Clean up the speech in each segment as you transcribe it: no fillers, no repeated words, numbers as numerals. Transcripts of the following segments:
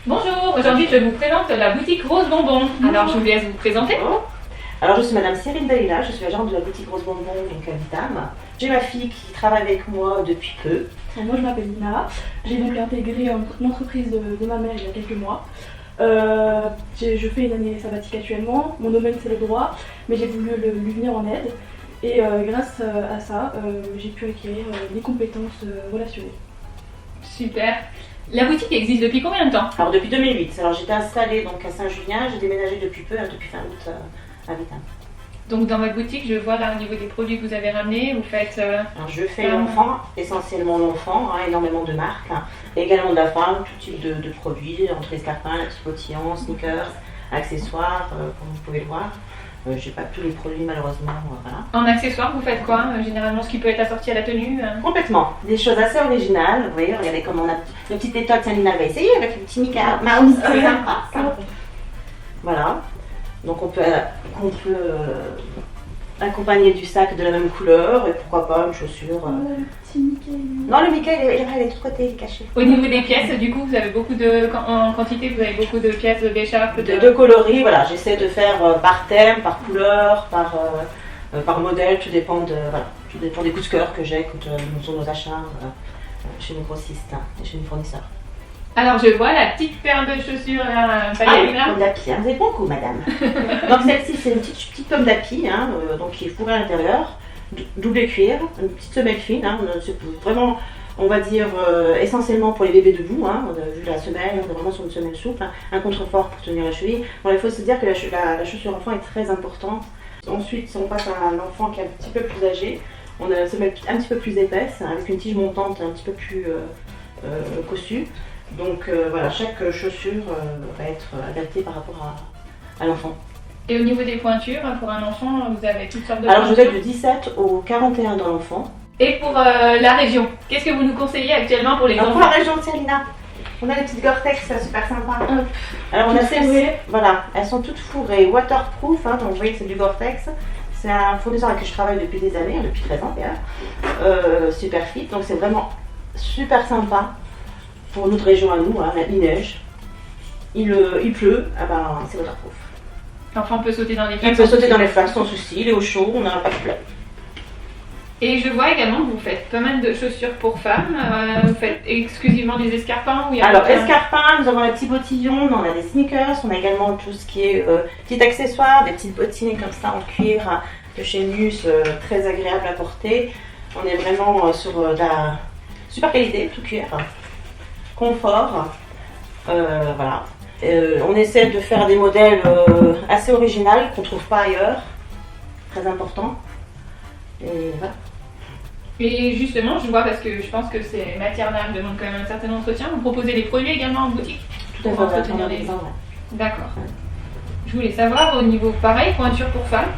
Bonjour, aujourd'hui je vous présente la boutique Rose Bonbon. Alors je vous laisse vous présenter. Alors je suis Madame Cyrine Dalila, je suis agente de la boutique Rose Bonbon donc à Vitam. J'ai ma fille qui travaille avec moi depuis peu. Moi je m'appelle Lina, j'ai donc intégré une entreprise de ma mère il y a quelques mois. Je fais une année sabbatique actuellement, mon domaine c'est le droit, mais j'ai voulu lui venir en aide. Et grâce à ça, j'ai pu acquérir des compétences relationnelles. Super. La boutique existe depuis combien de temps? Alors depuis 2008. Alors j'étais installée donc à Saint-Julien, j'ai déménagé depuis peu, depuis fin août à Vitam. Donc dans votre boutique, je vois là au niveau des produits que vous avez ramenés, vous faites... Alors je fais l'enfant, essentiellement l'enfant, énormément de marques, également de la femme, tout type de produits, entre escarpins, la petite bottillon, sneakers, accessoires, comme vous pouvez le voir. J'ai pas tous les produits malheureusement, voilà. En accessoires, vous faites quoi? Généralement ce qui peut être assorti à la tenue Complètement, des choses assez originales. Vous voyez, regardez comment on a le petit étoile Tiens-Lina va essayer avec le petit Mickey Mouse, c'est sympa. Voilà, donc on peut accompagner du sac de la même couleur et pourquoi pas une chaussure. Le petit Mickey. Non, le Mickey il est de l'autre côté, il est caché. Au niveau des pièces, du coup, vous avez beaucoup de... En quantité, vous avez beaucoup de pièces d'écharpe de coloris, voilà, j'essaie de faire par thème, par couleur, par modèle, tout dépend des coups de cœur que j'ai quand nous faisons nos achats chez nos grossistes et chez nos fournisseurs. Alors je vois la petite paire de chaussures là, ballerina. Pomme d'api, vous avez bon coup madame. Donc celle-ci c'est une petite pomme d'api, donc qui est fourrée à l'intérieur, double cuir, une petite semelle fine, c'est vraiment, on va dire, essentiellement pour les bébés debout, on a vu la semelle, on est vraiment sur une semelle souple, un contrefort pour tenir la cheville. Bon, il faut se dire que la chaussure enfant est très importante. Ensuite, si on passe à un enfant qui est un petit peu plus âgé, on a une semelle un petit peu plus épaisse, avec une tige montante un petit peu plus cossue. Donc voilà, chaque chaussure va être adaptée par rapport à l'enfant. Et au niveau des pointures, pour un enfant, vous avez toutes sortes de Alors je pointures. vais du 17 au 41 dans l'enfant. Et pour la région, qu'est-ce que vous nous conseillez actuellement pour les Alors enfants? pour la région de Tiens-Lina, on a les petites Gore-Tex, c'est super sympa. Alors on a celles-ci, voilà, elles sont toutes fourrées, waterproof, donc vous voyez que c'est du Gore-Tex. C'est un fournisseur avec qui je travaille depuis des années, depuis 13 ans d'ailleurs, super fit, donc c'est vraiment super sympa. Pour notre région à nous, il neige, il pleut, c'est waterproof. L'enfant peut sauter dans les flaques. Il peut sauter dans les flaques sans souci, il est au chaud, on n'a pas de play. Et je vois également que vous faites pas mal de chaussures pour femmes. Vous faites exclusivement des escarpins ou il y a Alors, escarpins, nous avons les petits bottillons, on a des sneakers, on a également tout ce qui est petits accessoires, des petites bottines comme ça en cuir de chez Mus, très agréable à porter. On est vraiment sur de la super qualité, tout cuir. Confort, voilà. On essaie de faire des modèles assez originaux qu'on ne trouve pas ailleurs, très important. Et voilà. Et justement, je vois parce que je pense que ces matières d'âme demandent quand même un certain entretien. Vous proposez des produits également en boutique? Tout à fait, pour entretenir les... D'accord. Je voulais savoir au niveau pareil, pointure pour femmes.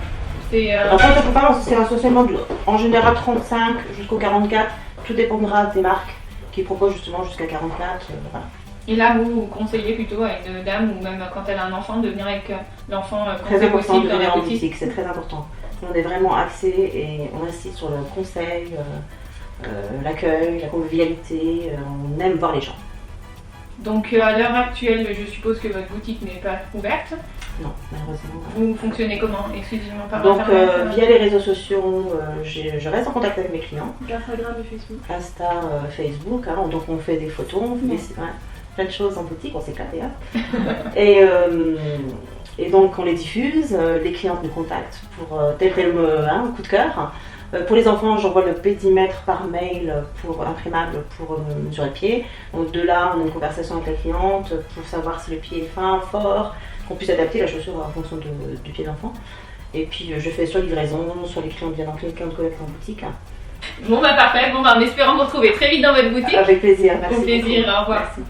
Alors pointure pour femmes, c'est essentiellement en général 35 jusqu'au 44, tout dépendra des marques qui propose justement jusqu'à 44. Voilà. Et là, vous conseillez plutôt à une dame ou même quand elle a un enfant de venir avec l'enfant quand très c'est important possible de dans venir la en boutique. boutique, c'est très important. On est vraiment axé et on insiste sur le conseil, l'accueil, la convivialité, on aime voir les gens. Donc à l'heure actuelle, je suppose que votre boutique n'est pas ouverte. Non, malheureusement. Vous fonctionnez comment? Exclusivement par Donc internet via les réseaux sociaux, je reste en contact avec mes clients. Instagram et Facebook. Insta, Facebook, donc on fait des photos, on fait plein de choses en boutique, on s'éclate d'ailleurs. Et donc on les diffuse, les clientes nous contactent pour tel coup de cœur. Pour les enfants, j'envoie le pédimètre par mail imprimable pour mesurer le pied. Donc de là, on a une conversation avec la cliente pour savoir si le pied est fin, fort, qu'on puisse adapter la chaussure en fonction du pied d'enfant. Et puis je fais soit livraison, soit les clients viennent en boutique. Bon bah parfait, en espérant vous retrouver très vite dans votre boutique. Avec plaisir, merci. Au plaisir, beaucoup. au revoir. Merci.